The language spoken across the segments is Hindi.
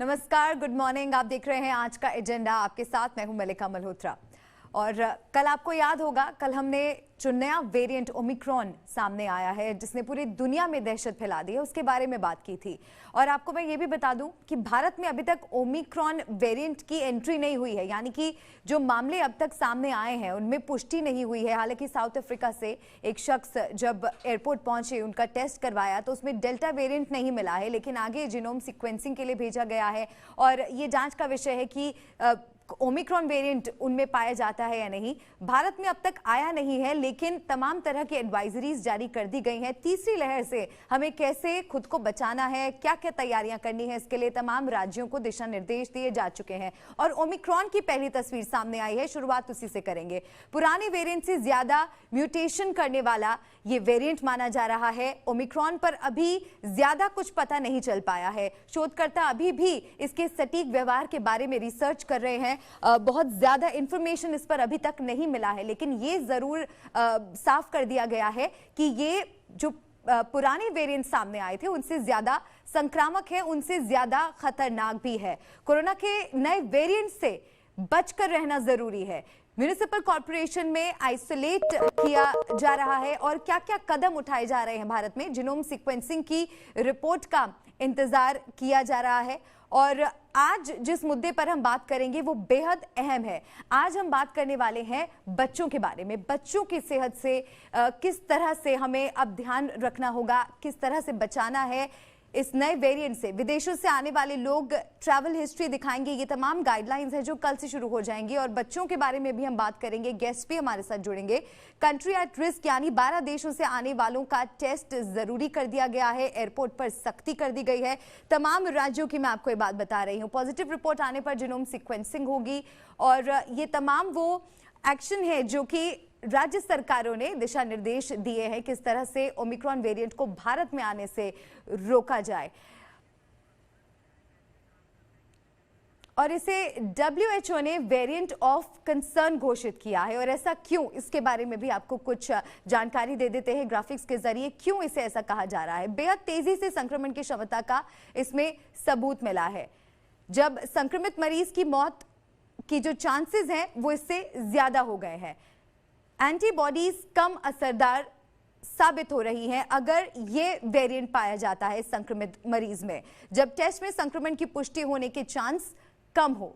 नमस्कार, गुड मॉर्निंग। आप देख रहे हैं आज का एजेंडा। आपके साथ मैं हूं मलिका मल्होत्रा। और कल आपको याद होगा, कल हमने जो नया वेरिएंट ओमिक्रॉन सामने आया है जिसने पूरी दुनिया में दहशत फैला दी है, उसके बारे में बात की थी। और आपको मैं ये भी बता दूं कि भारत में अभी तक ओमिक्रॉन वेरिएंट की एंट्री नहीं हुई है, यानी कि जो मामले अब तक सामने आए हैं उनमें पुष्टि नहीं हुई है। हालांकि साउथ अफ्रीका से एक शख्स जब एयरपोर्ट पहुंचे, उनका टेस्ट करवाया तो उसमें डेल्टा वेरिएंट नहीं मिला है, लेकिन आगे जीनोम सीक्वेंसिंग के लिए भेजा गया है और ये जांच का विषय है कि ओमिक्रॉन वेरिएंट उनमें पाया जाता है या नहीं। भारत में अब तक आया नहीं है, लेकिन तमाम तरह की एडवाइजरीज जारी कर दी गई हैं। तीसरी लहर से हमें कैसे खुद को बचाना है, क्या क्या तैयारियां करनी है, इसके लिए तमाम राज्यों को दिशा निर्देश दिए जा चुके हैं। और ओमिक्रॉन की पहली तस्वीर सामने आई है, शुरुआत उसी से करेंगे। पुराने वेरिएंट से ज्यादा म्यूटेशन करने वाला ये वेरिएंट माना जा रहा है। ओमिक्रॉन पर अभी ज्यादा कुछ पता नहीं चल पाया है। शोधकर्ता अभी भी इसके सटीक व्यवहार के बारे में रिसर्च कर रहे हैं। बहुत ज्यादा इंफॉर्मेशन इस पर अभी तक नहीं मिला है, लेकिन ये जरूर साफ कर दिया गया है कि ये जो पुराने वेरिएंट सामने आए थे उनसे ज्यादा संक्रामक है, उनसे ज्यादा खतरनाक भी है। कोरोना के नए वेरिएंट से बचकर रहना जरूरी है। म्युनिसिपल कॉर्पोरेशन में आइसोलेट किया जा रहा है और क्या क्या कदम उठाए जा रहे हैं भारत में। जीनोम सीक्वेंसिंग की रिपोर्ट का इंतजार किया जा रहा है। और आज जिस मुद्दे पर हम बात करेंगे वो बेहद अहम है। आज हम बात करने वाले हैं बच्चों के बारे में। बच्चों की सेहत से किस तरह से हमें अब ध्यान रखना होगा, किस तरह से बचाना है इस नए वेरिएंट से। विदेशों से आने वाले लोग ट्रैवल हिस्ट्री दिखाएंगे, ये तमाम गाइडलाइंस हैं जो कल से शुरू हो जाएंगी। और बच्चों के बारे में भी हम बात करेंगे, गेस्ट भी हमारे साथ जुड़ेंगे। कंट्री एट रिस्क यानी 12 देशों से आने वालों का टेस्ट जरूरी कर दिया गया है। एयरपोर्ट पर सख्ती कर दी गई है। तमाम राज्यों की मैं आपको ये बात बता रही हूँ। पॉजिटिव रिपोर्ट आने पर जीनोम सीक्वेंसिंग होगी और ये तमाम वो एक्शन है जो कि राज्य सरकारों ने दिशा निर्देश दिए हैं किस तरह से ओमिक्रॉन वेरिएंट को भारत में आने से रोका जाए। और इसे WHO ने वेरिएंट ऑफ कंसर्न घोषित किया है। और ऐसा क्यों, इसके बारे में भी आपको कुछ जानकारी दे देते हैं ग्राफिक्स के जरिए, क्यों इसे ऐसा कहा जा रहा है। बेहद तेजी से संक्रमण की क्षमता का इसमें सबूत मिला है। जब संक्रमित मरीज की मौत की जो चांसेस हैं वो इससे ज्यादा हो गए हैं। एंटीबॉडीज कम असरदार साबित हो रही हैं अगर ये वेरिएंट पाया जाता है संक्रमित मरीज में, जब टेस्ट में संक्रमण की पुष्टि होने के चांस कम हो।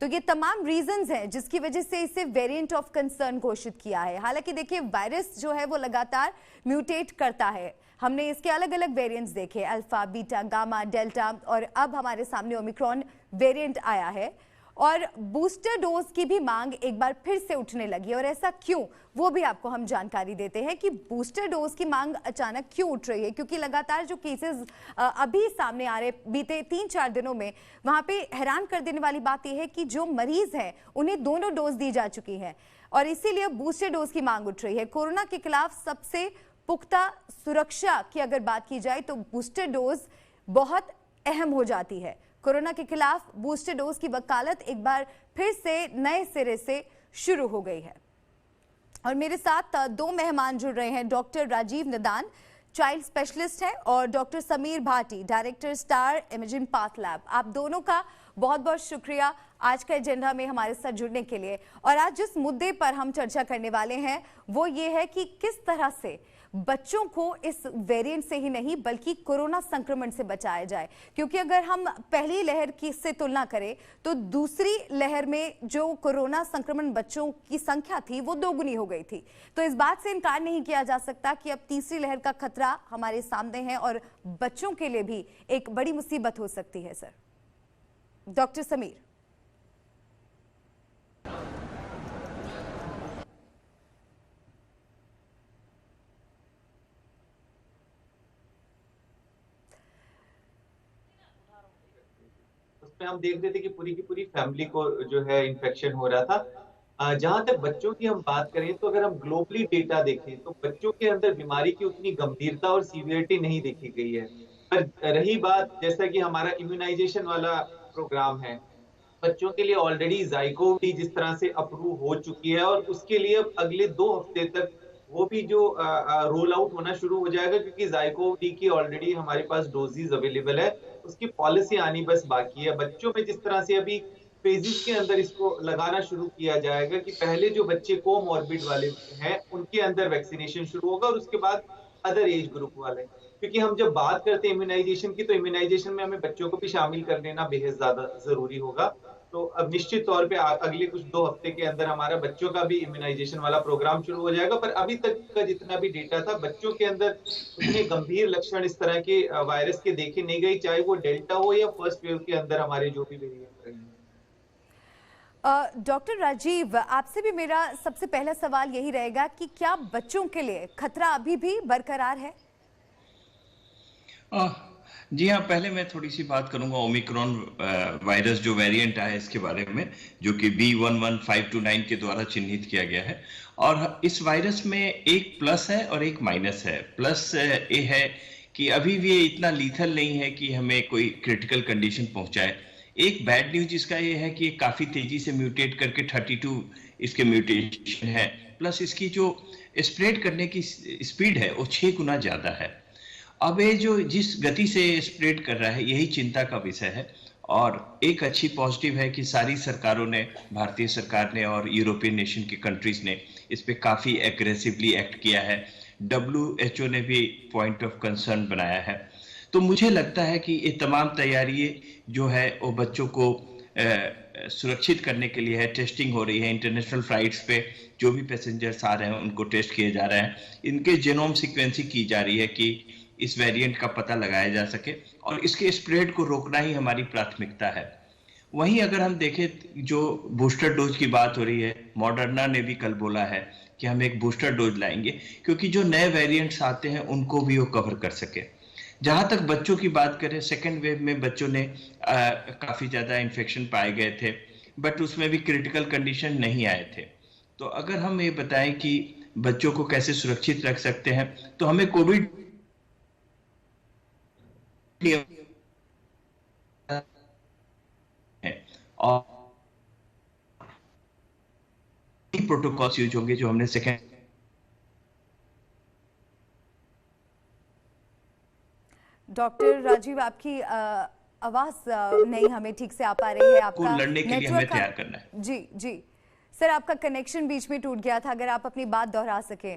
तो ये तमाम रीजंस हैं जिसकी वजह से इसे वेरिएंट ऑफ कंसर्न घोषित किया है। हालांकि देखिए, वायरस जो है वो लगातार म्यूटेट करता है। हमने इसके अलग अलग वेरिएंट्स देखे, अल्फा, बीटा, गामा, डेल्टा, और अब हमारे सामने ओमिक्रॉन वेरिएंट आया है। और बूस्टर डोज की भी मांग एक बार फिर से उठने लगी। और ऐसा क्यों, वो भी आपको हम जानकारी देते हैं कि बूस्टर डोज की मांग अचानक क्यों उठ रही है। क्योंकि लगातार जो केसेस अभी सामने आ रहे बीते 3-4 दिनों में, वहां पे हैरान कर देने वाली बात यह है कि जो मरीज हैं उन्हें दोनों डोज दी जा चुकी है और इसीलिए बूस्टर डोज की मांग उठ रही है। कोरोना के खिलाफ सबसे पुख्ता सुरक्षा की अगर बात की जाए तो बूस्टर डोज बहुत अहम हो जाती है। कोरोना के खिलाफ बूस्टर डोज की वकालत एक बार फिर से नए सिरे से शुरू हो गई है। और मेरे साथ 2 मेहमान जुड़ रहे हैं। डॉक्टर राजीव निदान, चाइल्ड स्पेशलिस्ट हैं, और doctor Sameer Bhati, director star imaging path lab. आप दोनों का बहुत बहुत शुक्रिया आज का एजेंडा में हमारे साथ जुड़ने के लिए। और आज जिस मुद्दे पर हम चर्चा करने वाले हैं वो ये है कि किस तरह से बच्चों को इस वेरिएंट से ही नहीं बल्कि कोरोना संक्रमण से बचाया जाए। क्योंकि अगर हम पहली लहर की से तुलना करें तो दूसरी लहर में जो कोरोना संक्रमण बच्चों की संख्या थी वो दोगुनी हो गई थी। तो इस बात से इनकार नहीं किया जा सकता कि अब तीसरी लहर का खतरा हमारे सामने है और बच्चों के लिए भी एक बड़ी मुसीबत हो सकती है। Sir doctor Sameer. उसमें हम देख रहे थे कि पूरी की पूरी फैमिली को जो है इन्फेक्शन हो रहा था। जहां तक बच्चों की हम बात करें तो अगर हम ग्लोबली डेटा देखें तो बच्चों के अंदर बीमारी की उतनी गंभीरता और सीवियरिटी नहीं देखी गई है। पर रही बात, जैसा कि हमारा इम्यूनाइजेशन वाला प्रोग्राम है, बच्चों के लिए ऑलरेडी ज़ाइकोवी जिस तरह से अप्रूव हो चुकी है और उसके लिए अब अगले 2 हफ्ते तक वो भी जो रोल आउट होना शुरू हो जाएगा, क्योंकि ज़ाइकोवी की ऑलरेडी हमारे पास डोजेस अवेलेबल है। उसकी पॉलिसी आनी बस बाकी है। बच्चों में जिस तरह से अभी फेजेस के अंदर इसको लगाना शुरू किया जाएगा कि पहले जो बच्चे कोमॉर्बिड वाले हैं, उनके अंदर वैक्सीनेशन शुरू होगा और उसके बाद अदर एज ग्रुप वाले। क्योंकि हम जब बात करते हैं इम्यूनाइजेशन की, तो इम्यूनाइजेशन में हमें बच्चों को भी शामिल कर लेना बेहद ज़्यादा ज़रूरी होगा। तो अब निश्चित तौर पे अगले कुछ 2 हफ्ते के अंदर हमारा बच्चों का भी इम्यूनाइजेशन वाला प्रोग्राम शुरू हो जाएगा। पर अभी तक का जितना भी डेटा था, बच्चों के अंदर उतने गंभीर लक्षण इस तरह के वायरस के देखे नहीं गए, चाहे वो डेल्टा हो या फर्स्ट वेव के अंदर हमारे जो भी वेरिएंट रहे हैं। डॉक्टर राजीव, आपसे भी मेरा सबसे पहला सवाल यही रहेगा कि क्या बच्चों के लिए खतरा अभी भी बरकरार है? जी हाँ, पहले मैं थोड़ी सी बात करूंगा ओमिक्रॉन वायरस जो वेरिएंट आया इसके बारे में, जो कि B11529 के द्वारा चिन्हित किया गया है। और इस वायरस में एक प्लस है और एक माइनस है। प्लस ये है कि अभी भी ये इतना लीथल नहीं है कि हमें कोई क्रिटिकल कंडीशन पहुंचाए। एक बैड न्यूज इसका ये है कि ये काफी तेजी से म्यूटेट करके 32 इसके म्यूटेशन है। प्लस इसकी जो स्प्रेड करने की स्पीड है वो 6 गुना ज्यादा है। अब ये जो जिस गति से स्प्रेड कर रहा है, यही चिंता का विषय है। और एक अच्छी पॉजिटिव है कि सारी सरकारों ने, भारतीय सरकार ने और यूरोपियन नेशन की कंट्रीज ने इस पे काफी एग्रेसिवली एक्ट किया है। WHO ने भी पॉइंट ऑफ कंसर्न बनाया है। तो मुझे लगता है कि ये तमाम तैयारी जो है वो बच्चों को सुरक्षित करने के लिए है। टेस्टिंग हो रही है इंटरनेशनल फ्लाइट्स पे, जो भी पैसेंजर्स आ रहे हैं उनको टेस्ट किए जा रहे हैं। इनके जेनोम सीक्वेंसिंग की जा रही है कि इस वेरिएंट का पता लगाया जा सके, और इसके स्प्रेड को रोकना ही हमारी प्राथमिकता है। वहीं अगर हम देखें, जो बूस्टर डोज की बात हो रही है, मॉडर्ना ने भी कल बोला है कि हम एक बूस्टर डोज लाएंगे, क्योंकि जो नए वेरिएंट्स आते हैं उनको भी वो कवर कर सके। जहां तक बच्चों की बात करें, सेकेंड वेव में बच्चों ने काफी ज्यादा इन्फेक्शन पाए गए थे, बट उसमें भी क्रिटिकल कंडीशन नहीं आए थे। तो अगर हम ये बताएं कि बच्चों को कैसे सुरक्षित रख सकते हैं, तो हमें कोविड और प्रोटोकॉल्स यूज होंगे जो हमने सेकेंड। डॉक्टर राजीव, आपकी आवाज नहीं हमें ठीक से आ पा रही है। आपका लड़ने के लिए हमें तैयार करना है। जी जी सर, आपका कनेक्शन बीच में टूट गया था, अगर आप अपनी बात दोहरा सके।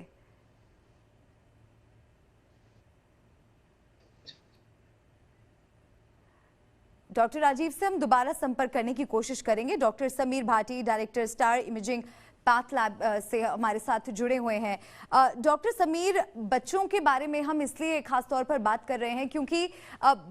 डॉक्टर राजीव से हम दोबारा संपर्क करने की कोशिश करेंगे। Doctor Sameer Bhati, director star imaging path lab से हमारे साथ जुड़े हुए हैं। डॉक्टर समीर, बच्चों के बारे में हम इसलिए खास तौर पर बात कर रहे हैं क्योंकि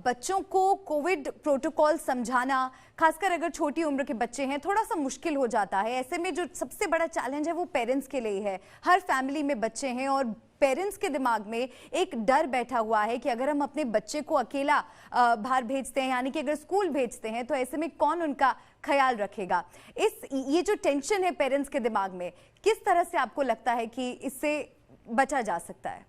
बच्चों को कोविड प्रोटोकॉल समझाना, खासकर अगर छोटी उम्र के बच्चे हैं, थोड़ा सा मुश्किल हो जाता है। ऐसे में जो सबसे बड़ा चैलेंज है वो पेरेंट्स के लिए है। हर फैमिली में बच्चे हैं और पेरेंट्स के दिमाग में एक डर बैठा हुआ है कि अगर हम अपने बच्चे को अकेला बाहर भेजते हैं, यानी कि अगर स्कूल भेजते हैं, तो ऐसे में कौन उनका ख्याल रखेगा। ये जो टेंशन है पेरेंट्स के दिमाग में, किस तरह से आपको लगता है कि इससे बचा जा सकता है?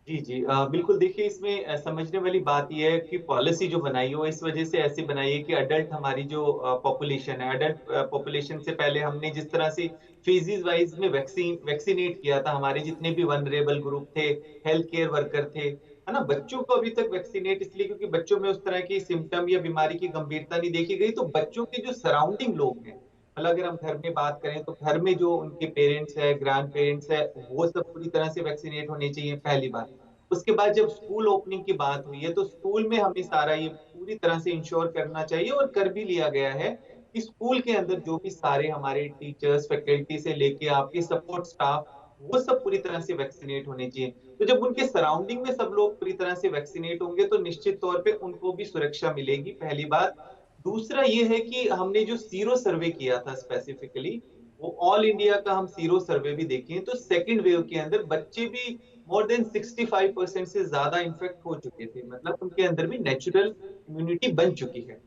जी, बिल्कुल। देखिए, इसमें समझने वाली बात यह है कि पॉलिसी जो बनाई हो इस वजह से ऐसी बनाई है कि अडल्ट हमारी जो पॉपुलेशन है, अडल्ट पॉपुलेशन से पहले हमने जिस तरह से फेजेस वाइज में वैक्सीनेट किया था, हमारे जितने भी वनरेबल ग्रुप थे, हेल्थ केयर वर्कर थे, है ना, बच्चों को अभी तक वैक्सीनेट इसलिए क्योंकि बच्चों में उस तरह की सिम्टम या बीमारी की गंभीरता नहीं देखी गई। तो बच्चों के जो सराउंडिंग लोग हैं, मतलब अगर हम घर में बात करें तो घर में जो उनके पेरेंट्स है, ग्रैंड पेरेंट्स है, वो सब पूरी तरह से वैक्सीनेट होने चाहिए, पहली बात। उसके बाद जब स्कूल ओपनिंग की बात हुई है, तो स्कूल में हमें सारा ये पूरी तरह से इंश्योर करना चाहिए और कर भी लिया गया है कि स्कूल के अंदर जो भी सारे हमारे टीचर्स, फैकल्टी से लेके आपके सपोर्ट स्टाफ, वो सब पूरी तरह से वैक्सीनेट होने चाहिए। तो जब उनके सराउंडिंग में सब लोग पूरी तरह से वैक्सीनेट होंगे तो निश्चित तौर पे उनको भी सुरक्षा मिलेगी, पहली बात। दूसरा ये है कि हमने जो सीरो सर्वे किया था स्पेसिफिकली, वो ऑल इंडिया का हम सीरो सर्वे भी देखें तो सेकेंड वेव के अंदर बच्चे भी मोर देन 65% से ज्यादा इन्फेक्ट हो चुके थे, मतलब उनके अंदर भी नेचुरल इम्यूनिटी बन चुकी है।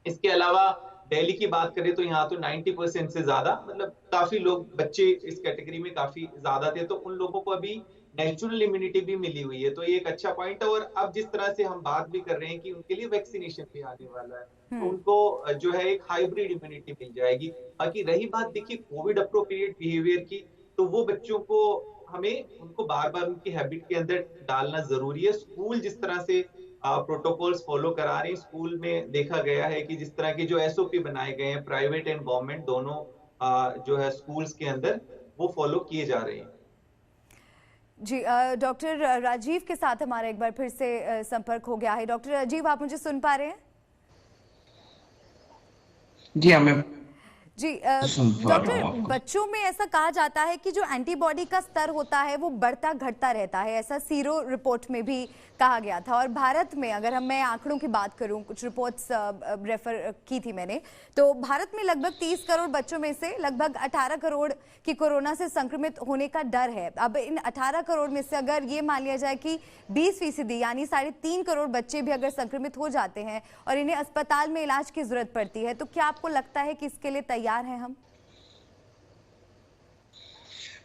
इसके अलावा दिल्ली की बात करें तो यहाँ तो 90% से ज्यादा, मतलब काफी लोग, बच्चे इस कैटेगरी में काफी ज्यादा थे, तो उन लोगों को अभी नेचुरल इम्यूनिटी भी मिली हुई है। तो ये एक अच्छा पॉइंट है। और अब जिस तरह से हम बात भी कर रहे हैं कि उनके लिए वैक्सीनेशन भी आने वाला है, तो उनको जो है एक हाइब्रिड इम्यूनिटी मिल जाएगी। बाकी रही बात, देखिए, कोविड अप्रोप्रिएट बिहेवियर की, तो वो बच्चों को हमें उनको बार बार उनकी हैबिट के अंदर डालना जरूरी है। स्कूल जिस तरह से प्रोटोकॉल्स फॉलो करा रहे हैं। स्कूल में देखा गया है कि जिस तरह के जो एसओपी बनाए गए हैं प्राइवेट एंड गवर्नमेंट दोनों जो है स्कूल्स के अंदर, वो फॉलो किए जा रहे हैं। जी, डॉक्टर राजीव के साथ हमारा एक बार फिर से संपर्क हो गया है। डॉक्टर राजीव, आप मुझे सुन पा रहे हैं? जी हाँ, मैं जी, सुन पा रहा हूँ डॉक्टर, आपको। बच्चों में ऐसा कहा जाता है कि जो एंटीबॉडी का स्तर होता है वो बढ़ता घटता रहता है, ऐसा सीरो रिपोर्ट में भी कहा गया था। और भारत में अगर मैं आंकड़ों की बात करूं, कुछ रिपोर्ट्स रेफर की थी मैंने, तो भारत में लगभग 30 करोड़ बच्चों में से लगभग 18 करोड़ की कोरोना से संक्रमित होने का डर है। अब इन 18 करोड़ में से अगर ये मान लिया जाए कि 20% यानी 3.5 करोड़ बच्चे भी अगर संक्रमित हो जाते हैं और इन्हें अस्पताल में इलाज की जरूरत पड़ती है, तो क्या आपको लगता है कि इसके लिए तैयार हैं हम?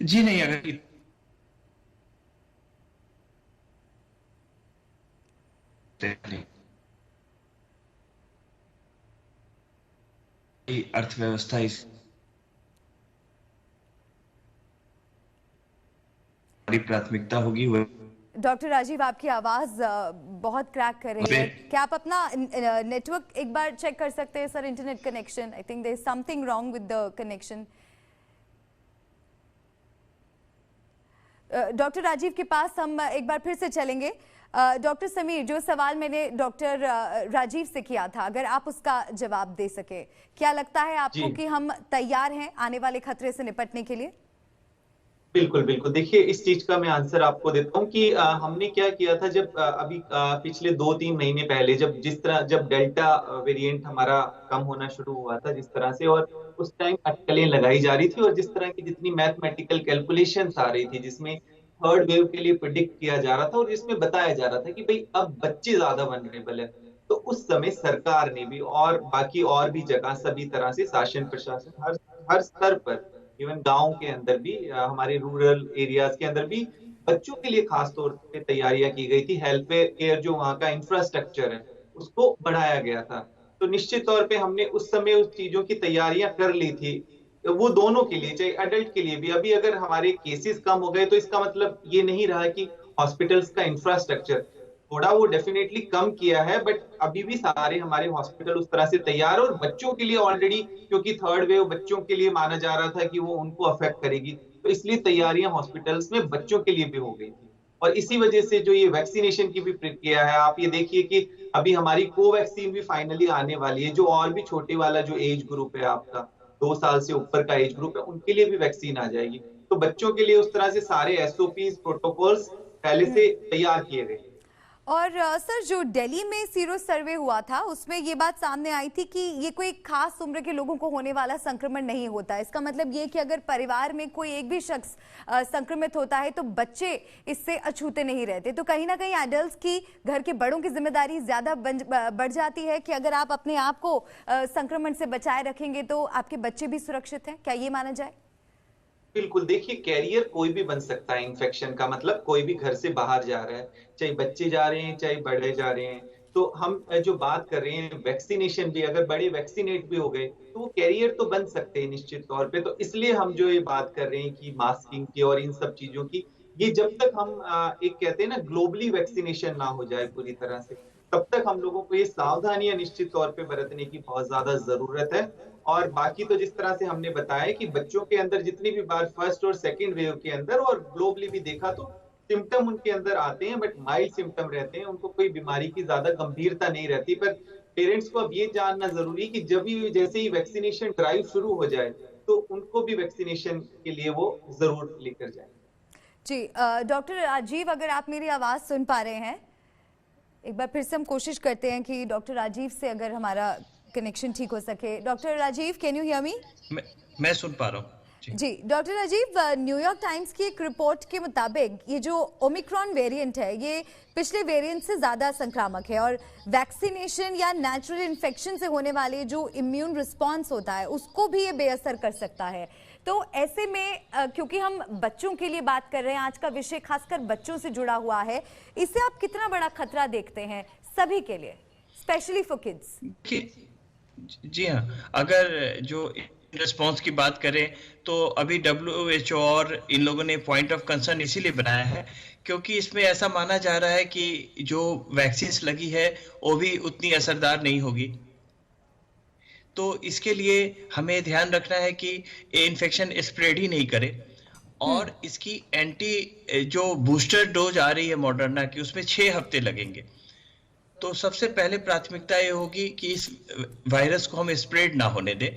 जी नहीं, अगर अर्थव्यवस्था इस बड़ी प्राथमिकता होगी। डॉक्टर राजीव, आपकी आवाज बहुत क्रैक कर रही है। क्या आप अपना नेटवर्क एक बार चेक कर सकते हैं sir? Internet connection, I think there is something wrong with the connection. Doctor Rajiv के पास हम एक बार फिर से चलेंगे। डॉक्टर समीर, जो सवाल मैंने डॉक्टर राजीव से किया था, अगर आप उसका जवाब दे सके, क्या लगता है आपको कि हम तैयार हैं आने वाले खतरे से निपटने के लिए? बिल्कुल, बिल्कुल। देखिए, इस चीज़ का मैं आंसर आपको देता हूँ कि हमने क्या किया था जब अभी पिछले 2-3 महीने पहले जब डेल्टा वेरिएंट हमारा कम होना शुरू हुआ था जिस तरह से, और उस टाइम अटकलें लगाई जा रही थी और जिस तरह की जितनी मैथमेटिकल कैलकुलेशंस आ रही थी, जिसमें थर्ड वेव के लिए प्रेडिक्ट किया जा रहा था और जिसमें बताया जा रहा था कि भई अब बच्चे ज़्यादा वल्नरेबल है। तो उस समय सरकार ने भी और बाकी और भी जगह सभी तरह से शासन प्रशासन हर हर स्तर पर, इवन गाँव के अंदर भी, हमारे रूरल एरियाज के अंदर भी बच्चों के लिए खास तौर पे तैयारियां की गई थी। हेल्थ केयर जो वहाँ का इंफ्रास्ट्रक्चर है, उसको बढ़ाया गया था। तो निश्चित तौर पे हमने उस समय उस चीजों की तैयारियां कर ली थी। तो वो दोनों के लिए, चाहे अडल्ट के लिए भी। अभी अगर हमारे केसेस कम हो गए तो इसका मतलब ये नहीं रहा कि हॉस्पिटल्स का इंफ्रास्ट्रक्चर, थोड़ा वो डेफिनेटली कम किया है, बट अभी भी सारे हमारे हॉस्पिटल उस तरह से तैयार है। और बच्चों के लिए ऑलरेडी, क्योंकि थर्ड वेव बच्चों के लिए माना जा रहा था कि वो उनको अफेक्ट करेगी, तो इसलिए तैयारियां हॉस्पिटल्स में बच्चों के लिए भी हो गई थी। और इसी वजह से जो ये वैक्सीनेशन की भी प्रक्रिया है, आप ये देखिए कि अभी हमारी कोवैक्सीन भी फाइनली आने वाली है। जो और भी छोटे वाला जो एज ग्रुप है आपका, 2 साल से ऊपर का एज ग्रुप है, उनके लिए भी वैक्सीन आ जाएगी। तो बच्चों के लिए उस तरह से सारे एसओपीज प्रोटोकॉल्स पहले से तैयार किए गए। और सर, जो दिल्ली में सीरो सर्वे हुआ था उसमें ये बात सामने आई थी कि ये कोई खास उम्र के लोगों को होने वाला संक्रमण नहीं होता। इसका मतलब ये कि अगर परिवार में कोई एक भी शख्स संक्रमित होता है तो बच्चे इससे अछूते नहीं रहते। तो कहीं ना कहीं एडल्ट्स की, घर के बड़ों की जिम्मेदारी ज्यादा बढ़ जाती है कि अगर आप अपने आप को संक्रमण से बचाए रखेंगे तो आपके बच्चे भी सुरक्षित हैं। क्या ये माना जाए? बिल्कुल। देखिए, कैरियर कोई भी बन सकता है इन्फेक्शन का, मतलब कोई भी घर से बाहर जा रहा है, चाहे बच्चे जा रहे हैं चाहे बड़े जा रहे हैं। तो हम जो बात कर रहे हैं वैक्सीनेशन भी, अगर बड़े वैक्सीनेट भी हो गए तो वो कैरियर तो बन सकते हैं निश्चित तौर पे। तो इसलिए हम जो ये बात कर रहे हैं कि मास्किंग की और इन सब चीजों की, ये जब तक हम एक कहते हैं ना ग्लोबली वैक्सीनेशन ना हो जाए पूरी तरह से, तब तक हम लोगों को ये सावधानियां निश्चित तौर पे बरतने की बहुत ज्यादा जरूरत है। और बाकी तो जिस तरह से हमने बताया कि बच्चों के अंदर जितनी भी बार फर्स्ट और सेकंड वेव के अंदर और ग्लोबली भी देखा तो सिम्टम उनके अंदर आते हैं, बट माइल्ड सिम्टम रहते हैं, उनको कोई बीमारी की ज्यादा गंभीरता नहीं रहती। पर पेरेंट्स को अब ये जानना जरूरी है कि जब भी जैसे ही वैक्सीनेशन ड्राइव शुरू हो जाए तो उनको भी वैक्सीनेशन के लिए वो जरूर लेकर जाए। जी, डॉक्टर राजीव, अगर आप मेरी आवाज सुन पा रहे हैं, एक बार फिर से हम कोशिश करते हैं कि डॉक्टर राजीव से अगर हमारा कनेक्शन ठीक हो सके। Doctor Rajiv, can you hear me? मैं सुन पा रहा हूँ जी डॉक्टर राजीव, न्यूयॉर्क टाइम्स की एक रिपोर्ट के मुताबिक ये जो ओमिक्रॉन वेरिएंट है ये पिछले वेरिएंट से ज्यादा संक्रामक है और वैक्सीनेशन या नेचुरल इन्फेक्शन से होने वाले जो इम्यून रिस्पॉन्स होता है उसको भी ये बेअसर कर सकता है। तो ऐसे में क्योंकि हम बच्चों के लिए बात कर रहे हैं, आज का विषय खासकर बच्चों से जुड़ा हुआ है, इससे आप कितना बड़ा खतरा देखते हैं सभी के लिए, स्पेशली फॉर किड्स? जी हाँ, अगर जो रिस्पॉन्स की बात करें तो अभी WHO और इन लोगों ने पॉइंट ऑफ कंसर्न इसीलिए बनाया है क्योंकि इसमें ऐसा माना जा रहा है कि जो वैक्सीन लगी है वो भी उतनी असरदार नहीं होगी। तो इसके लिए हमें ध्यान रखना है कि ये इन्फेक्शन स्प्रेड ही नहीं करे। और इसकी जो बूस्टर डोज आ रही है मॉडर्ना की, उसमें 6 हफ्ते लगेंगे। तो सबसे पहले प्राथमिकता ये होगी कि इस वायरस को हम स्प्रेड ना होने दें,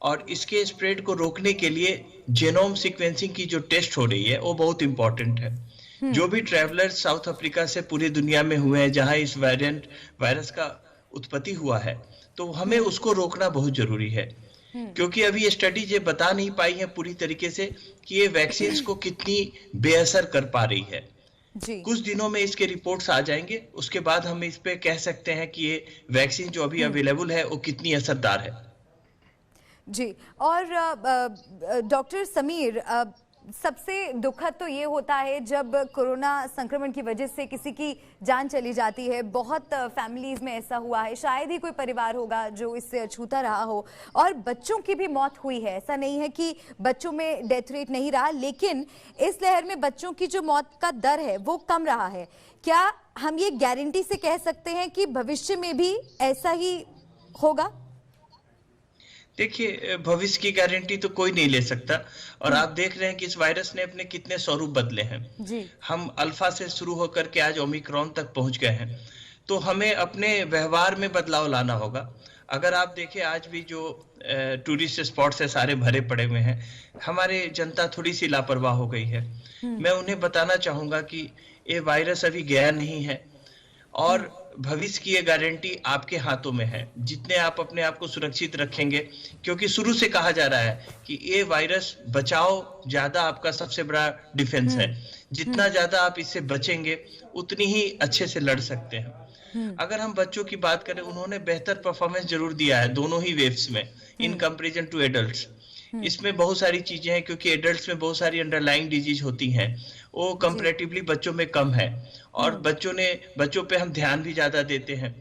और इसके स्प्रेड को रोकने के लिए जेनोम सीक्वेंसिंग की जो टेस्ट हो रही है वो बहुत इंपॉर्टेंट है। जो भी ट्रैवलर साउथ अफ्रीका से पूरी दुनिया में हुए हैं जहां इस वायरस का उत्पत्ति हुआ है, तो हमें उसको रोकना बहुत जरूरी है। क्योंकि अभी ये स्टडीज ये बता नहीं पाई है पूरी तरीके से कि ये वैक्सीन को कितनी बेअसर कर पा रही है। जी। कुछ दिनों में इसके रिपोर्ट्स आ जाएंगे, उसके बाद हम इस पे कह सकते हैं कि ये वैक्सीन जो अभी अवेलेबल है वो कितनी असरदार है। जी। और डॉक्टर समीर, सबसे दुखद तो ये होता है जब कोरोना संक्रमण की वजह से किसी की जान चली जाती है। बहुत फैमिलीज में ऐसा हुआ है, शायद ही कोई परिवार होगा जो इससे अछूता रहा हो। और बच्चों की भी मौत हुई है, ऐसा नहीं है कि बच्चों में डेथ रेट नहीं रहा, लेकिन इस लहर में बच्चों की जो मौत का दर है वो कम रहा है। क्या हम ये गारंटी से कह सकते हैं कि भविष्य में भी ऐसा ही होगा? देखिए, भविष्य की गारंटी तो कोई नहीं ले सकता, और आप देख रहे हैं कि इस वायरस ने अपने कितने स्वरूप बदले हैं। जी। हम अल्फा से शुरू होकर के आज ओमिक्रॉन तक पहुंच गए हैं, तो हमें अपने व्यवहार में बदलाव लाना होगा। अगर आप देखें आज भी जो टूरिस्ट स्पॉट्स है सारे भरे पड़े हुए हैं, हमारे जनता थोड़ी सी लापरवाह हो गई है। मैं उन्हें बताना चाहूंगा कि ये वायरस अभी गया नहीं है, और भविष्य की ये गारंटी आपके हाथों में है। जितने आप अपने आप को सुरक्षित रखेंगे, क्योंकि शुरू से कहा जा रहा है कि ये वायरस बचाव ज्यादा आपका सबसे बड़ा डिफेंस है। जितना ज्यादा आप इससे बचेंगे उतनी ही अच्छे से लड़ सकते हैं। अगर हम बच्चों की बात करें, उन्होंने बेहतर परफॉर्मेंस जरूर दिया है दोनों ही वेव्स में इन कंपैरिजन टू एडल्ट्स। इसमें बहुत सारी चीजें हैं, क्योंकि एडल्ट्स में बहुत सारी अंडरलाइंग डिजीज होती हैं, वो कंपैरेटिवली बच्चों में कम है, और बच्चों पे हम ध्यान भी ज्यादा देते हैं।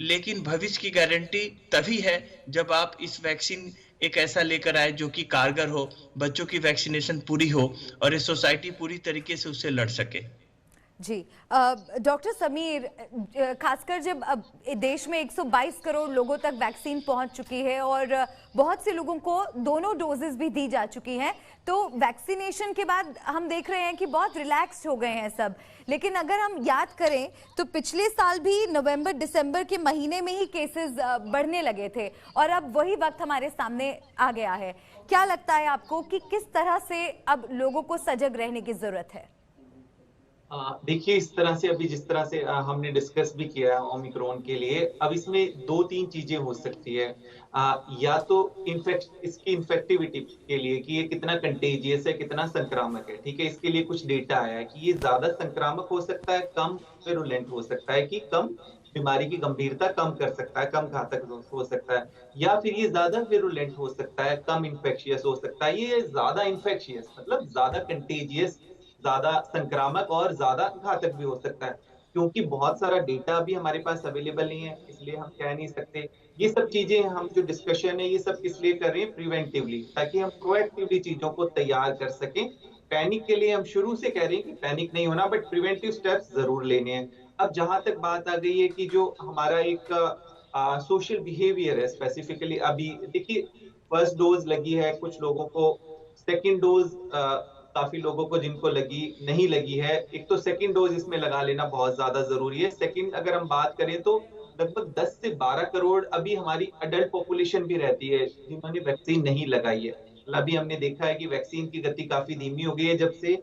लेकिन भविष्य की गारंटी तभी है जब आप इस वैक्सीन एक ऐसा लेकर आए जो कि कारगर हो, बच्चों की वैक्सीनेशन पूरी हो, और ये सोसाइटी पूरी तरीके से उससे लड़ सके। जी। डॉक्टर समीर, खासकर जब अब देश में 122 करोड़ लोगों तक वैक्सीन पहुंच चुकी है और बहुत से लोगों को दोनों डोजेस भी दी जा चुकी हैं, तो वैक्सीनेशन के बाद हम देख रहे हैं कि बहुत रिलैक्स्ड हो गए हैं सब। लेकिन अगर हम याद करें तो पिछले साल भी नवंबर दिसंबर के महीने में ही केसेस बढ़ने लगे थे, और अब वही वक्त हमारे सामने आ गया है। क्या लगता है आपको कि किस तरह से अब लोगों को सजग रहने की जरूरत है? देखिए, इस तरह से अभी जिस तरह से हमने डिस्कस भी किया है ओमिक्रॉन के लिए, अब इसमें 2-3 चीजें हो सकती है। या तो इसकी इन्फेक्टिविटी के लिए कि ये कितना कंटेजियस है, कितना संक्रामक है, ठीक है। इसके लिए कुछ डेटा आया है कि ये ज्यादा संक्रामक हो सकता है, कम विरुलेंट हो सकता है, कि कम बीमारी की गंभीरता कम कर सकता है, कम घातक हो सकता है, या फिर ये ज्यादा विरुलेंट हो सकता है, कम इन्फेक्शियस हो सकता है। ये ज्यादा इन्फेक्शियस मतलब ज्यादा कंटेजियस, ज्यादा संक्रामक और ज्यादा घातक भी हो सकता है। क्योंकि बहुत सारा डेटा भी हमारे पास अवेलेबल नहीं है, इसलिए हम कह नहीं सकते। ये सब चीजें हम जो डिस्कशन है ये सब किस लिए कर रहे हैं, प्रिवेंटिवली, ताकि हम प्रोएक्टिवली चीजों को तैयार कर सकें। पैनिक के लिए हम शुरू से कह रहे हैं कि पैनिक नहीं होना, बट प्रिवेंटिव स्टेप्स जरूर लेने हैं। अब जहां तक बात आ गई है कि जो हमारा एक सोशल बिहेवियर है, स्पेसिफिकली अभी देखिए, फर्स्ट डोज लगी है कुछ लोगों को, सेकेंड डोज काफी लोगों को जिनको नहीं लगी है। एक तो सेकंड डोज इसमें लगा लेना बहुत ज्यादा जरूरी है। सेकंड, अगर हम बात करें तो लगभग 10 से 12 करोड़ अभी हमारी अडल्ट पॉपुलेशन भी रहती है जिन्होंने वैक्सीन नहीं लगाई है। अभी हमने देखा है कि वैक्सीन की गति काफी धीमी हो गई है जब से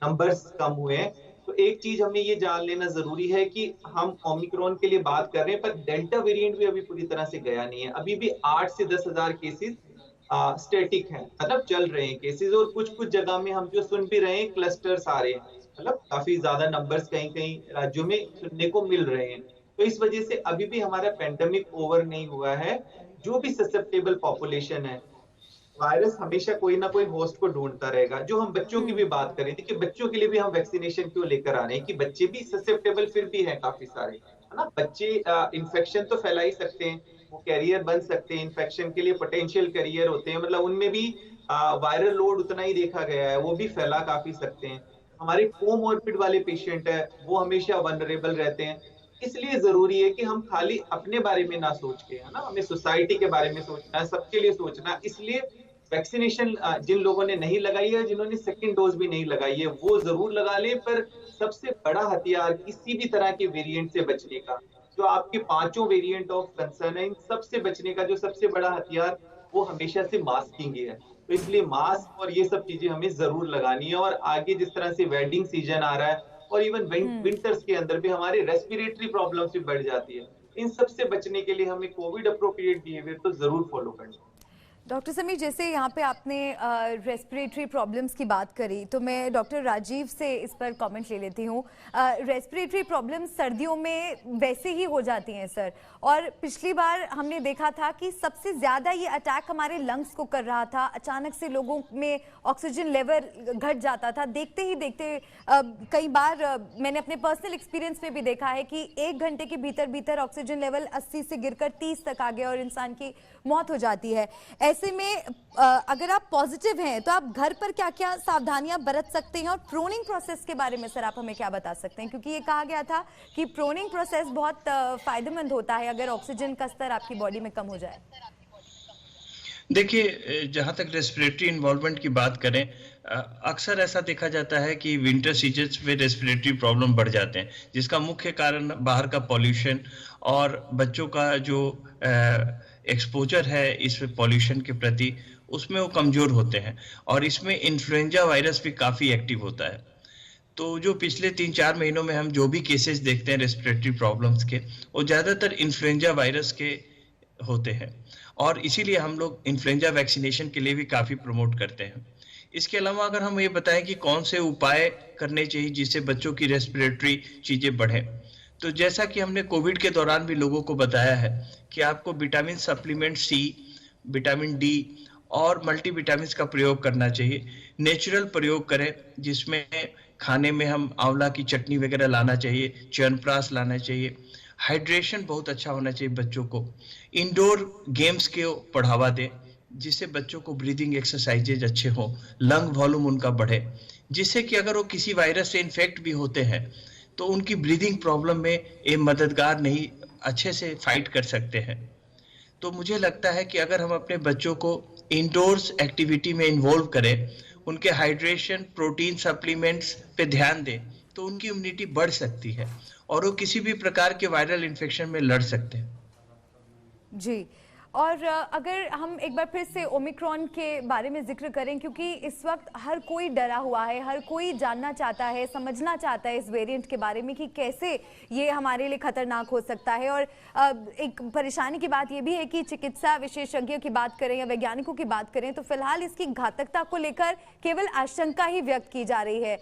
नंबर्स कम हुए हैं। तो एक चीज हमें ये जान लेना जरूरी है कि हम ओमिक्रॉन के लिए बात कर रहे हैं, पर डेल्टा वेरिएंट भी अभी पूरी तरह से गया नहीं है। अभी भी 8 से 10 हजार केसेस स्टैटिक है, मतलब चल रहे हैं केसेस, और कुछ कुछ जगह में हम जो सुन भी रहे हैं क्लस्टर्स आ रहे हैं, मतलब काफी ज्यादा नंबर्स कहीं कहीं राज्यों में सुनने को मिल रहे हैं। तो इस वजह से अभी भी हमारा पेंडेमिक ओवर नहीं हुआ है। जो भी ससेप्टेबल पॉपुलेशन है, वायरस हमेशा कोई ना कोई होस्ट को ढूंढता रहेगा। जो हम बच्चों की भी बात करें, देखिए बच्चों के लिए भी हम वैक्सीनेशन क्यों लेकर आ रहे हैं कि बच्चे भी ससेप्टेबल फिर भी हैं काफी सारे, है ना। बच्चे इन्फेक्शन तो फैला ही सकते हैं, वो कैरियर बन सकते हैं, इन्फेक्शन के लिए पोटेंशियल कैरियर होते हैं, मतलब उनमें भी वायरल लोड उतना ही देखा गया है, वो भी फैला काफी सकते हैं। हमारे कोमॉर्बिड वाले पेशेंट है वो हमेशा वनरेबल रहते हैं। इसलिए जरूरी है कि हम खाली अपने बारे में ना सोच के, है ना, हमें सोसाइटी के बारे में सोचना है, सबके लिए सोचना है। इसलिए वैक्सीनेशन जिन लोगों ने नहीं लगाई है, जिन्होंने सेकेंड डोज भी नहीं लगाई है, वो जरूर लगा ले। पर सबसे बड़ा हथियार किसी भी तरह के वेरिएंट से बचने का, जो आपके पांचों वेरिएंट ऑफ कंसर्न है, इन सबसे बचने का जो सबसे बड़ा हथियार वो हमेशा से मास्किंग ही है। तो इसलिए मास्क और ये सब चीजें हमें जरूर लगानी है। और आगे जिस तरह से वेडिंग सीजन आ रहा है और इवन विंटर्स के अंदर भी हमारे रेस्पिरेटरी प्रॉब्लम्स भी बढ़ जाती है, इन सब से बचने के लिए हमें कोविड अप्रोप्रिएट बिहेवियर तो जरूर फॉलो करना है। डॉक्टर समीर, जैसे यहाँ पे आपने रेस्पिरेटरी प्रॉब्लम्स की बात करी, तो मैं डॉक्टर राजीव से इस पर कमेंट ले लेती हूँ। रेस्पिरेटरी प्रॉब्लम्स सर्दियों में वैसे ही हो जाती हैं सर, और पिछली बार हमने देखा था कि सबसे ज़्यादा ये अटैक हमारे लंग्स को कर रहा था। अचानक से लोगों में ऑक्सीजन लेवल घट जाता था, देखते ही देखते कई बार मैंने अपने पर्सनल एक्सपीरियंस में भी देखा है कि 1 घंटे के भीतर भीतर ऑक्सीजन लेवल 80 से गिरकर 30 तक आ गया और इंसान की मौत हो जाती है। ऐसे में अगर आप पॉजिटिव हैं तो आप घर पर क्या क्या सावधानियां बरत सकते हैं, और प्रोनिंग प्रोसेस के बारे में सर आप हमें क्या बता सकते हैं, क्योंकि ये कहा गया था कि प्रोनिंग प्रोसेस बहुत फायदेमंद होता है अगर ऑक्सीजन का स्तर आपकी बॉडी में कम हो जाए। देखिए, जहाँ तक रेस्पिरेटरी इन्वॉल्वमेंट की बात करें, अक्सर ऐसा देखा जाता है कि विंटर सीजन्स में रेस्पिरेटरी प्रॉब्लम बढ़ जाते हैं, जिसका मुख्य कारण बाहर का पॉल्यूशन और बच्चों का जो एक्सपोजर है इस पॉल्यूशन के प्रति, उसमें वो कमजोर होते हैं। और इसमें इन्फ्लुएंजा वायरस भी काफ़ी एक्टिव होता है। तो जो पिछले 3-4 महीनों में हम जो भी केसेस देखते हैं रेस्पिरेटरी प्रॉब्लम्स के, वो ज़्यादातर इन्फ्लुएंजा वायरस के होते हैं, और इसीलिए हम लोग इन्फ्लुएंजा वैक्सीनेशन के लिए भी काफ़ी प्रमोट करते हैं। इसके अलावा अगर हम ये बताएं कि कौन से उपाय करने चाहिए जिससे बच्चों की रेस्पिरेटरी चीज़ें बढ़ें, तो जैसा कि हमने कोविड के दौरान भी लोगों को बताया है कि आपको विटामिन सप्लीमेंट सी, विटामिन डी और मल्टीविटामिन का प्रयोग करना चाहिए। नेचुरल प्रयोग करें, जिसमें खाने में हम आंवला की चटनी वगैरह लाना चाहिए, च्यवनप्राश लाना चाहिए। हाइड्रेशन बहुत अच्छा होना चाहिए बच्चों को। इंडोर गेम्स को बढ़ावा दें, जिससे बच्चों को ब्रीदिंग एक्सरसाइजेज अच्छे हों, लंग वॉल्यूम उनका बढ़े, जिससे कि अगर वो किसी वायरस से इन्फेक्ट भी होते हैं तो उनकी ब्रीदिंग प्रॉब्लम में ये मददगार नहीं, अच्छे से फाइट कर सकते हैं। तो मुझे लगता है कि अगर हम अपने बच्चों को इंडोर्स एक्टिविटी में इन्वॉल्व करें, उनके हाइड्रेशन, प्रोटीन सप्लीमेंट्स पे ध्यान दें, तो उनकी इम्यूनिटी बढ़ सकती है और वो किसी भी प्रकार के वायरल इन्फेक्शन में लड़ सकते हैं। जी, और अगर हम एक बार फिर से ओमिक्रॉन के बारे में जिक्र करें, क्योंकि इस वक्त हर कोई डरा हुआ है, हर कोई जानना चाहता है, समझना चाहता है इस वेरिएंट के बारे में कि कैसे ये हमारे लिए खतरनाक हो सकता है। और एक परेशानी की बात ये भी है कि चिकित्सा विशेषज्ञों की बात करें या वैज्ञानिकों की बात करें तो फिलहाल इसकी घातकता को लेकर केवल आशंका ही व्यक्त की जा रही है,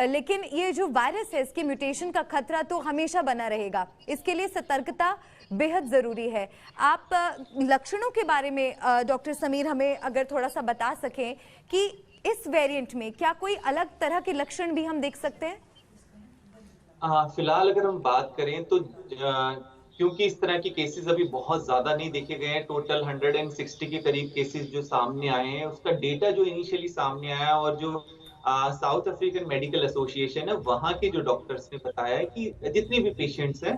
लेकिन ये जो वायरस है इसके म्यूटेशन का खतरा तो हमेशा बना रहेगा। इसके लिए सतर्कता बेहद जरूरी है। आप लक्षणों के बारे में डॉक्टर समीर हमें अगर थोड़ा सा बता सकें कि इस वेरिएंट में क्या कोई अलग तरह के लक्षण भी हम देख सकते हैं? फिलहाल अगर हम बात करें तो क्योंकि इस तरह के केसेस अभी बहुत ज्यादा नहीं देखे गए हैं, टोटल 160 के करीब केसेस जो सामने आए हैं, उसका डेटा जो इनिशियली सामने आया और जो साउथ अफ्रीकन मेडिकल एसोसिएशन है वहां के जो डॉक्टर्स ने बताया है कि जितने भी पेशेंट्स हैं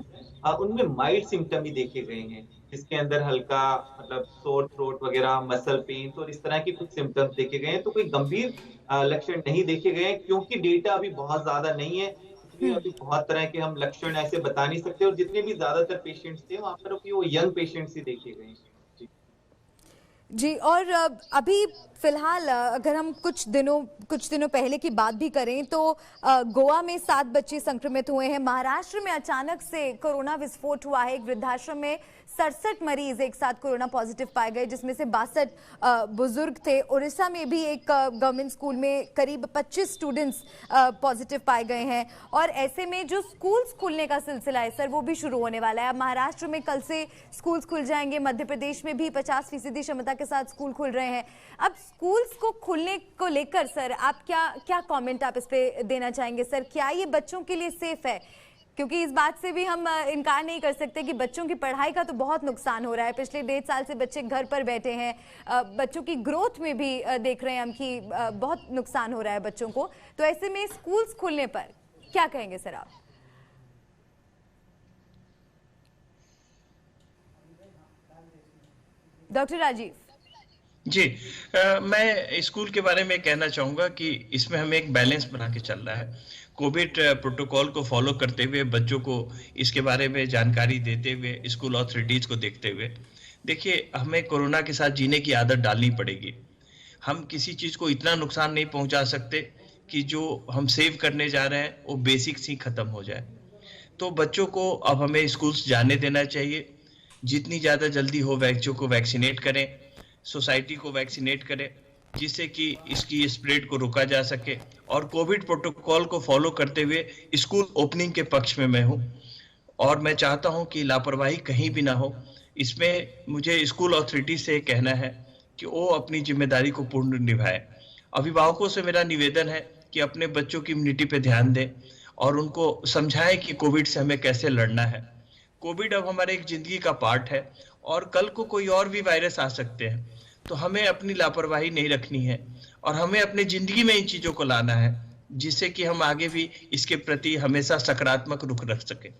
उनमें माइल्ड सिम्टम ही देखे गए हैं, जिसके अंदर हल्का मतलब सोर थ्रोट वगैरह, मसल पेन और इस तरह के कुछ सिम्टम्स देखे गए हैं। तो कोई गंभीर लक्षण नहीं देखे गए हैं, क्योंकि डेटा अभी बहुत ज्यादा नहीं है, इसलिए अभी बहुत तरह के हम लक्षण ऐसे बता नहीं सकते। और जितने भी ज्यादातर पेशेंट्स थे वहां पर वो यंग पेशेंट्स ही देखे गए हैं। जी, और अभी फिलहाल अगर हम कुछ दिनों पहले की बात भी करें तो गोवा में 7 बच्चे संक्रमित हुए हैं। महाराष्ट्र में अचानक से कोरोना विस्फोट हुआ है। एक वृद्धाश्रम में 67 मरीज एक साथ कोरोना पॉजिटिव पाए गए, जिसमें से 62 बुजुर्ग थे। उड़ीसा में भी एक गवर्नमेंट स्कूल में करीब 25 स्टूडेंट्स पॉजिटिव पाए गए हैं। और ऐसे में जो स्कूल्स खुलने का सिलसिला है सर, वो भी शुरू होने वाला है। अब महाराष्ट्र में कल से स्कूल्स खुल जाएंगे, मध्य प्रदेश में भी 50% क्षमता के साथ स्कूल खुल रहे हैं। अब स्कूल्स को खुलने को लेकर सर आप क्या कमेंट आप इस पे देना चाहेंगे सर? क्या ये बच्चों के लिए सेफ है? क्योंकि इस बात से भी हम इनकार नहीं कर सकते कि बच्चों की पढ़ाई का तो बहुत नुकसान हो रहा है। पिछले 1.5 साल से बच्चे घर पर बैठे हैं, बच्चों की ग्रोथ में भी देख रहे हैं हम कि बहुत नुकसान हो रहा है बच्चों को। तो ऐसे में स्कूल्स खुलने पर क्या कहेंगे सर आप? डॉक्टर राजीव जी, मैं स्कूल के बारे में कहना चाहूँगा कि इसमें हमें एक बैलेंस बना के चलना है। कोविड प्रोटोकॉल को फॉलो करते हुए, बच्चों को इसके बारे में जानकारी देते हुए, स्कूल अथॉरिटीज़ को देखते हुए, देखिए हमें कोरोना के साथ जीने की आदत डालनी पड़ेगी। हम किसी चीज़ को इतना नुकसान नहीं पहुंचा सकते कि जो हम सेव करने जा रहे हैं वो बेसिक्स ही खत्म हो जाए। तो बच्चों को अब हमें स्कूल्स जाने देना चाहिए। जितनी ज़्यादा जल्दी हो बच्चों को वैक्सीनेट करें, सोसाइटी को वैक्सीनेट करें, जिससे कि इसकी स्प्रेड को रोका जा सके। और कोविड प्रोटोकॉल को फॉलो करते हुए स्कूल ओपनिंग के पक्ष में मैं हूँ, और मैं चाहता हूँ कि लापरवाही कहीं भी ना हो। इसमें मुझे स्कूल अथॉरिटी से कहना है कि वो अपनी जिम्मेदारी को पूर्ण निभाए। अभिभावकों से मेरा निवेदन है कि अपने बच्चों की इम्यूनिटी पे ध्यान दें और उनको समझाएं कि कोविड से हमें कैसे लड़ना है। कोविड अब हमारे एक जिंदगी का पार्ट है और कल को कोई और भी वायरस आ सकते हैं, तो हमें अपनी लापरवाही नहीं रखनी है और हमें अपनी जिंदगी में इन चीजों को लाना है, जिससे कि हम आगे भी इसके प्रति हमेशा सकारात्मक रुख रख सकें।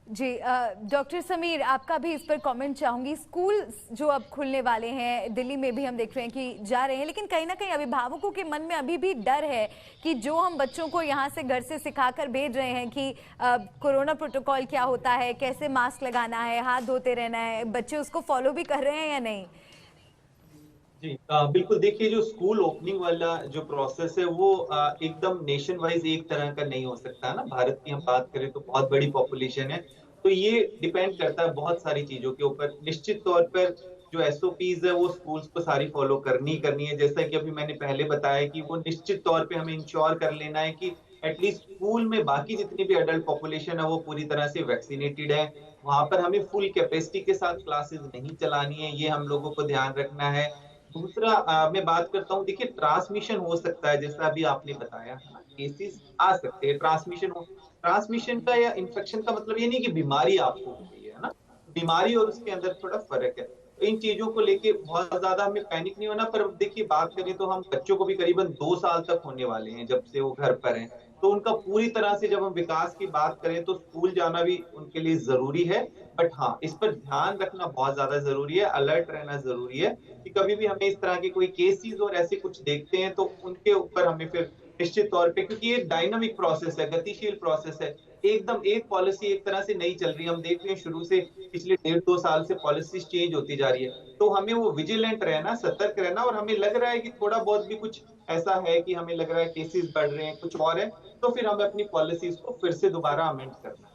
जी, डॉक्टर समीर, आपका भी इस पर कमेंट चाहूंगी। स्कूल जो अब खुलने वाले हैं, दिल्ली में भी हम देख रहे हैं कि जा रहे हैं, लेकिन कहीं ना कहीं अभिभावकों के मन में अभी भी डर है कि जो हम बच्चों को यहाँ से घर से सिखाकर भेज रहे हैं कि कोरोना प्रोटोकॉल क्या होता है, कैसे मास्क लगाना है, हाथ धोते रहना है, बच्चे उसको फॉलो भी कर रहे हैं या नहीं? जी, बिल्कुल। देखिए, जो स्कूल ओपनिंग वाला जो प्रोसेस है वो एकदम नेशन वाइज एक तरह का नहीं हो सकता है ना। भारत की हम बात करें तो बहुत बड़ी पॉपुलेशन है, तो ये डिपेंड करता है बहुत सारी चीजों के ऊपर। निश्चित तौर पर जो एसओपीज है वो स्कूल्स को सारी फॉलो करनी है। जैसा कि अभी मैंने पहले बताया कि वो निश्चित तौर पे हमें इंश्योर कर लेना है कि एटलीस्ट स्कूल में बाकी जितनी भी अडल्ट पॉपुलेशन है वो पूरी तरह से वैक्सीनेटेड है। वहां पर हमें फुल कैपेसिटी के साथ क्लासेस नहीं चलानी है, ये हम लोगों को ध्यान रखना है। दूसरा, मैं बात करता हूँ, देखिए ट्रांसमिशन हो सकता है, जैसा अभी आपने बताया, केसेस आ सकते हैं, ट्रांसमिशन का या इन्फेक्शन का मतलब ये नहीं कि बीमारी आपको हो गई है ना। बीमारी और उसके अंदर थोड़ा फर्क है। तो इन चीजों को लेके बहुत ज्यादा हमें पैनिक नहीं होना। पर देखिए, बात करें तो हम बच्चों को भी करीबन 2 साल तक होने वाले हैं जब से वो घर पर हैं, तो उनका पूरी तरह से जब हम विकास की बात करें तो स्कूल जाना भी उनके लिए जरूरी है। बट हाँ, इस पर ध्यान रखना बहुत ज्यादा जरूरी है, अलर्ट रहना जरूरी है कि कभी भी हमें इस तरह के कोई केसेस और ऐसे कुछ देखते हैं तो उनके ऊपर हमें फिर निश्चित तौर पे, क्योंकि ये डायनामिक प्रोसेस है, गतिशील प्रोसेस है, एकदम एक पॉलिसी एक तरह से नहीं चल रही। हम देख रहे हैं शुरू से पिछले 1.5-2 साल से पॉलिसीज चेंज होती जा रही है, तो हमें वो विजिलेंट रहना, सतर्क रहना। और हमें लग रहा है कि थोड़ा बहुत भी कुछ ऐसा है कि हमें लग रहा है केसेस बढ़ रहे हैं, कुछ और है, तो फिर हमें अपनी पॉलिसीज को फिर से दोबारा अमेंड करना है।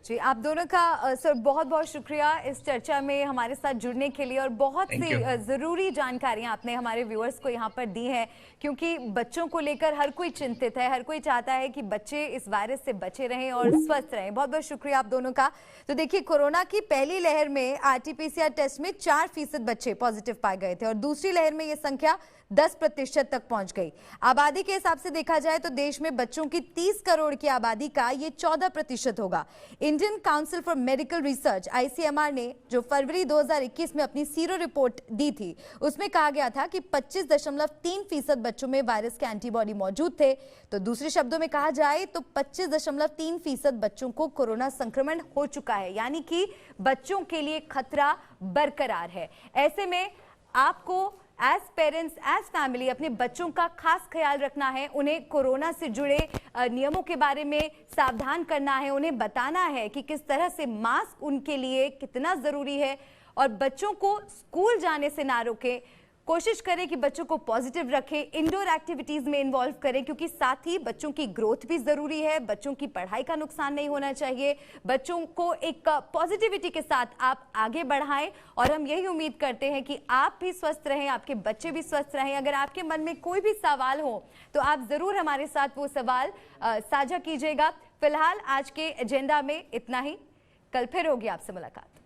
जी, आप दोनों का सर बहुत बहुत शुक्रिया इस चर्चा में हमारे साथ जुड़ने के लिए, और बहुत सी ज़रूरी जानकारियां आपने हमारे व्यूअर्स को यहाँ पर दी हैं, क्योंकि बच्चों को लेकर हर कोई चिंतित है, हर कोई चाहता है कि बच्चे इस वायरस से बचे रहें और स्वस्थ रहें। बहुत बहुत शुक्रिया आप दोनों का। तो देखिए, कोरोना की पहली लहर में RT-PCR टेस्ट में 4% बच्चे पॉजिटिव पाए गए थे और दूसरी लहर में ये संख्या 10% तक पहुंच गई। आबादी के हिसाब से देखा जाए तो देश में बच्चों की 30 करोड़ की आबादी का ये 14% होगा। Indian council for medical research ICMR ने जो फरवरी 2021 में अपनी सीरो रिपोर्ट दी थी, उसमें कहा गया था कि 25.3% बच्चों में वायरस के एंटीबॉडी मौजूद थे। तो दूसरे शब्दों में कहा जाए तो 25.3% बच्चों को कोरोना संक्रमण हो चुका है, यानी कि बच्चों के लिए खतरा बरकरार है। ऐसे में आपको एज पेरेंट्स, एज फैमिली अपने बच्चों का खास ख्याल रखना है, उन्हें कोरोना से जुड़े नियमों के बारे में सावधान करना है, उन्हें बताना है कि किस तरह से मास्क उनके लिए कितना जरूरी है, और बच्चों को स्कूल जाने से ना रोकें। कोशिश करें कि बच्चों को पॉजिटिव रखें, इंडोर एक्टिविटीज में इन्वॉल्व करें, क्योंकि साथ ही बच्चों की ग्रोथ भी जरूरी है, बच्चों की पढ़ाई का नुकसान नहीं होना चाहिए। बच्चों को एक पॉजिटिविटी के साथ आप आगे बढ़ाएं, और हम यही उम्मीद करते हैं कि आप भी स्वस्थ रहें, आपके बच्चे भी स्वस्थ रहें। अगर आपके मन में कोई भी सवाल हो तो आप जरूर हमारे साथ वो सवाल साझा कीजिएगा। फिलहाल आज के एजेंडा में इतना ही, कल फिर होगी आपसे मुलाकात।